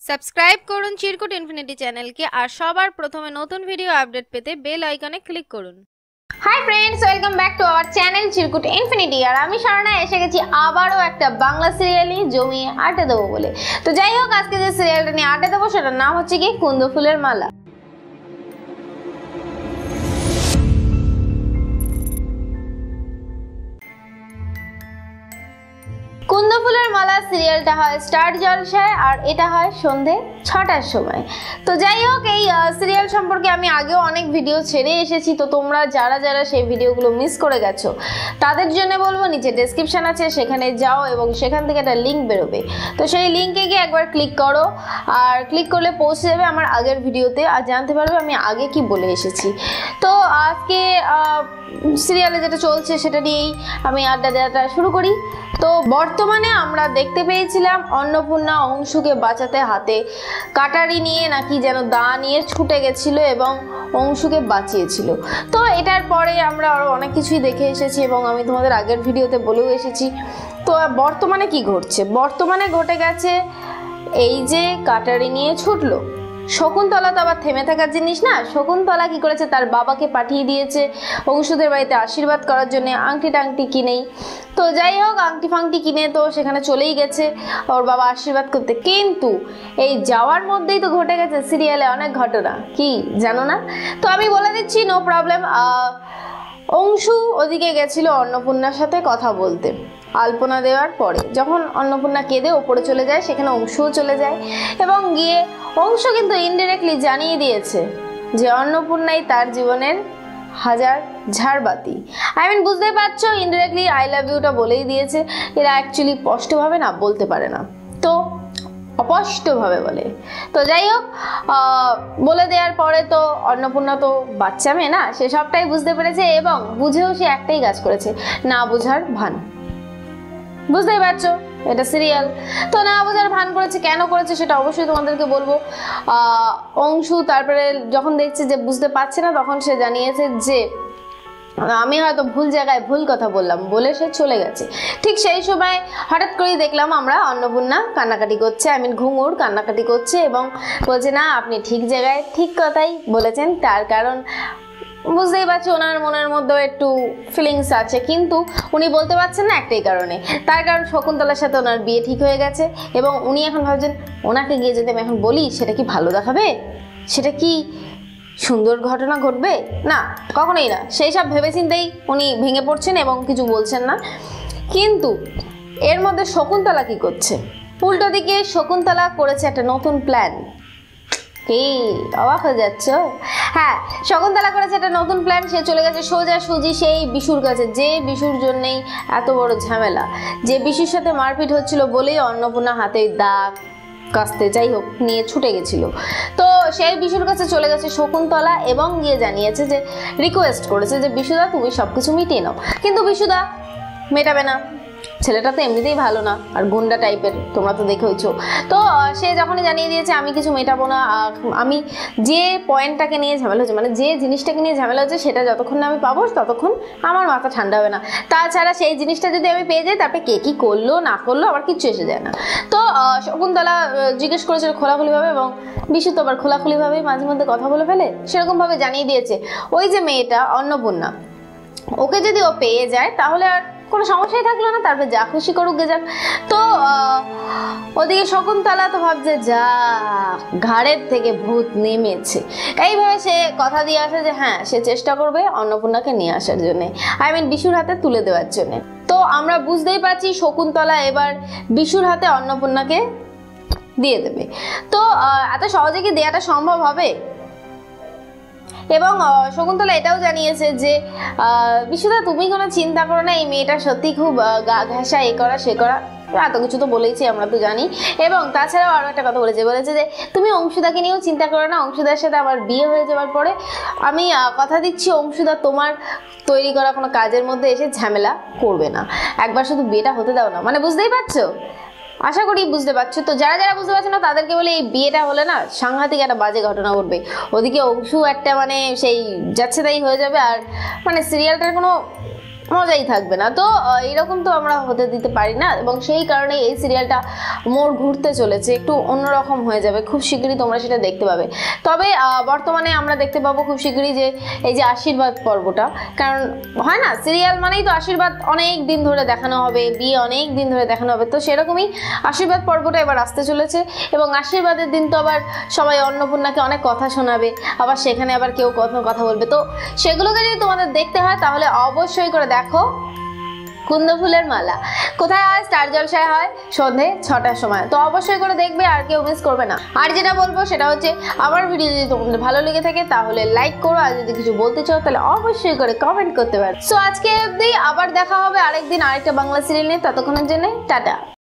Subscribe করুন চিরকুট infinity চ্যানেলকে আর সবার প্রথমে নতুন ভিডিও আপডেট পেতে বেল আইকনে ক্লিক করুন। Hi friends, welcome back to our channel Chirkut infinity. আর আমি স্বর্ণা এসে গেছি আবারও একটা বাংলা সিরিয়ালই জমিয়ে আড্ডা দেবো বলে। তো যাই হোক, আজকে যে সিরিয়ালটা নিয়ে আড্ডা দেবো সেটার নাম হচ্ছে কি কুন্দ ফুলের মালা। কুন্দ ফুলের মালা সিরিয়ালটা হয় স্টার জলসায় আর এটা হয় সন্ধে ৬টার সময়। তো যাই হোক, এই সিরিয়াল সম্পর্কে আমি আগেও অনেক ভিডিও ছেড়ে এসেছি। তো তোমরা যারা যারা সেই ভিডিওগুলো মিস করে গেছো তাদের জন্য বলবো, নিচে ডেসক্রিপশন আছে, সেখানে যাও এবং সেখান থেকে একটা লিঙ্ক বেরোবে। তো সেই লিঙ্কে গিয়ে একবার ক্লিক করো, আর ক্লিক করলে পৌঁছে যাবে আমার আগের ভিডিওতে, আর জানতে পারবে আমি আগে কি বলে এসেছি। তো আজকে সিরিয়ালে যেটা চলছে সেটা নিয়েই আমি আড্ডা দেওয়াটা শুরু করি। তো বর্তমানে আমরা দেখতে পেয়েছিলাম অন্নপূর্ণা অংশুকে বাঁচাতে হাতে কাটারি নিয়ে নাকি যেন দা নিয়ে ছুটে গেছিল এবং অংশুকে বাঁচিয়েছিল। তো এটার পরে আমরা আরও অনেক কিছুই দেখে এসেছি এবং আমি তোমাদের আগের ভিডিওতে বলেও এসেছি। তো বর্তমানে কি ঘটছে? বর্তমানে ঘটে গেছে এই যে কাটারি নিয়ে ছুটলো শকুন্তলা, তো আবার থেমে থাকার জিনিস না। শকুন্তলা কি করেছে, তার বাবাকে পাঠিয়ে দিয়েছে অংশুদের বাড়িতে আশীর্বাদ করার জন্য আংটি টাংটি কিনেই। তো যাই হোক, আংটি ফাংটি কিনে তো সেখানে চলেই গেছে ওর বাবা আশীর্বাদ করতে। কিন্তু এই যাওয়ার মধ্যেই তো ঘটে গেছে সিরিয়ালে অনেক ঘটনা, কি জানো না? তো আমি বলে দিচ্ছি, নো প্রবলেম। অংশু ওদিকে গেছিল অন্নপূর্ণার সাথে কথা বলতে আলপনা দেওয়ার পরে। যখন অন্নপূর্ণা কেঁদে ওপরে চলে যায়, সেখানে অংশুও চলে যায় এবং গিয়ে অংশু কিন্তু ইনডিরেক্টলি জানিয়ে দিয়েছে যে অন্নপূর্ণাই তার জীবনের হাজার ঝাড়বাতি। বুঝতেই পারছো, ইনডিরেক্টলি আই লাভ ইউটা বলেই দিয়েছে। এরা অ্যাকচুয়ালি স্পষ্টভাবে না বলতে পারে না, তো অস্পষ্টভাবে বলে। তো যাই হোক, বলে দেওয়ার পরে তো অন্নপূর্ণা তো বাচ্চা মেয়ে না, সে সবটাই বুঝতে পেরেছে এবং বুঝেও সে একটাই কাজ করেছে, না বোঝার ভান। বুঝতেই পারছো, এটা সিরিয়াল। তো না বোঝার ভান করেছে, কেন করেছে সেটা অবশ্যই তোমাদেরকে বলবো। অংশু তারপরে যখন দেখছে যে বুঝতে পারছে না, তখন সে জানিয়েছে যে আমি হয়তো ভুল জায়গায় ভুল কথা বললাম বলে সে চলে গেছে। ঠিক সেই সময় হঠাৎ করেই দেখলাম আমরা অন্নপূর্ণা কান্নাকাটি করছে, ঘুঙুর কান্নাকাটি করছে এবং বলছে না আপনি ঠিক জায়গায় ঠিক কথাই বলেছেন। তার কারণ বুঝতেই পারছি ওনার মনের মধ্যেও একটু ফিলিংস আছে, কিন্তু উনি বলতে পারছেন না একটাই কারণে, তার কারণ শকুন্তলার সাথে ওনার বিয়ে ঠিক হয়ে গেছে এবং উনি এখন ভাবছেন ওনাকে গিয়ে যদি আমি এখন বলি সেটা কি ভালো দেখাবে, সেটা কি সুন্দর ঘটনা ঘটবে, না কখনোই না। সেই সব ভেবেচিন্তেই উনি ভেঙে পড়ছেন এবং কিছু বলছেন না। কিন্তু এর মধ্যে শকুন্তলা কি করছে? উল্টো দিকে শকুন্তলা করেছে একটা নতুন প্ল্যান। কি অবাক হয়ে যাচ্ছ? হ্যাঁ, শকুন্তলা করেছে একটা নতুন প্ল্যান। সে চলে গেছে সোজাসুজি সেই বিশুর কাছে, যে বিশুর জন্যেই এত বড় ঝামেলা, যে বিশুর সাথে মারপিট হচ্ছিল বলেই অন্নপূর্ণা হাতে দাগ কাস্তে যাই হোক নিয়ে ছুটে গেছিল। তো সেই বিশুর কাছে চলে গেছে শকুন্তলা এবং গিয়ে জানিয়েছে যে রিকোয়েস্ট করেছে যে বিশুদা তুমি সবকিছু মিটিয়ে নাও। কিন্তু বিশুদা মেটাবে না, ছেলেটা তো এমনিতেই ভালো না আর গুন্ডা টাইপের, তোমরা তো দেখেছো। তো সে যখনই জানিয়ে দিয়েছে আমি কিছু মেটাবো না, আমি যে পয়েন্টটাকে নিয়ে ঝামেলা হচ্ছে, মানে যে জিনিসটাকে নিয়ে ঝামেলা হচ্ছে সেটা যতক্ষণ না আমি পাবো ততক্ষণ আমার মাথা ঠান্ডা হবে না। তাছাড়া সেই জিনিসটা যদি আমি পেয়ে যাই তারপরে কে কি করলো না করলো আমার কিচ্ছু এসে যায় না। তো শকুন্তলা জিজ্ঞেস করেছিল খোলাখুলিভাবে এবং বিশু তো আবার খোলাখুলিভাবেই মাঝে মধ্যে কথা বলে ফেলে, সেরকমভাবে জানিয়ে দিয়েছে ওই যে মেয়েটা অন্নপূর্ণা, ওকে যদি ও পেয়ে যায় তাহলে আর কোনো সমস্যাই থাকলো না, তারপরে যা খুশি করুক গে যাক। তো ওদিকে শকুন্তলা তো ভাবছে যা ঘাড়ের থেকে ভূত নেমেছে, এইভাবে সে কথা দিয়ে আসে যে হ্যাঁ সে চেষ্টা করবে অন্নপূর্ণাকে নিয়ে আসার জন্য, বিশুর হাতে তুলে দেওয়ার জন্য। তো আমরা বুঝতেই পারছি শকুন্তলা এবার বিশুর হাতে অন্নপূর্ণাকে দিয়ে দেবে। তো এত সহজে কি দেওয়াটা সম্ভব হবে? এবং শকুন্তলা এটাও জানিয়েছে যে বিশুদা তুমি কোনো চিন্তা করো না, এই মেয়েটা সত্যি খুব গা ঘেঁষা, এ করা সে করা, এত কিছু তো বলেইছি আমরা তো জানি। এবং তাছাড়াও আরও একটা কথা বলেছে যে তুমি অংশুদাকে নিয়েও চিন্তা করো না, অংশুদার সাথে আমার বিয়ে হয়ে যাওয়ার পরে আমি কথা দিচ্ছি অংশুদা তোমার তৈরি করা কোনো কাজের মধ্যে এসে ঝামেলা করবে না, একবার শুধু বিয়েটা হতে দাও না। মানে বুঝতেই পারছো, আশা করি বুঝতে পারছো। তো যারা যারা বুঝতে পারছো না তাদেরকে বলে এই বিয়েটা হলে না সাংঘাতিক একটা বাজে ঘটনা ঘটবে। ওদিকে অংশু একটা সেই যাচ্ছে তাই হয়ে যাবে, আর সিরিয়ালটার কোনো মজাই থাকবে না। তো এরকম তো আমরা হতে দিতে পারি না, এবং সেই কারণে এই সিরিয়ালটা মোড় ঘুরতে চলেছে, একটু অন্যরকম হয়ে যাবে, খুব শীঘ্রই তোমরা সেটা দেখতে পাবে। তবে বর্তমানে আমরা দেখতে পাবো খুব শীঘ্রই যে এই যে আশীর্বাদ পর্বটা, কারণ হয় না সিরিয়াল মানেই তো আশীর্বাদ অনেক দিন ধরে দেখানো হবে, বিয়ে অনেক দিন ধরে দেখানো হবে, তো সেরকমই আশীর্বাদ পর্বটা এবার আসতে চলেছে। এবং আশীর্বাদের দিন তো আবার সবাই অন্নপূর্ণাকে অনেক কথা শোনাবে, আবার সেখানে আবার কেউ কথা বলবে, তো সেগুলোকে যদি তোমাদের দেখতে হয় তাহলে অবশ্যই করে দেখো কুন্দ ফুলের মালা। কোথায় হয়? স্টার জলসায় হয় সন্ধে 6টার সময়, তো অবশ্যই করে দেখবে, আর কেউ মিস করবে না। আর যেটা বলবো সেটা হচ্ছে আমার ভিডিও যদি তোমাদের ভালো লেগে থাকে তাহলে লাইক করো, আর যদি কিছু বলতে চাও তাহলে অবশ্যই করে কমেন্ট করতে পারো। সো আজকে অবধি, আবার দেখা হবে আরেকদিন আরেকটা বাংলা সিরিয়াল নিয়ে, ততক্ষণের জন্য টাটা।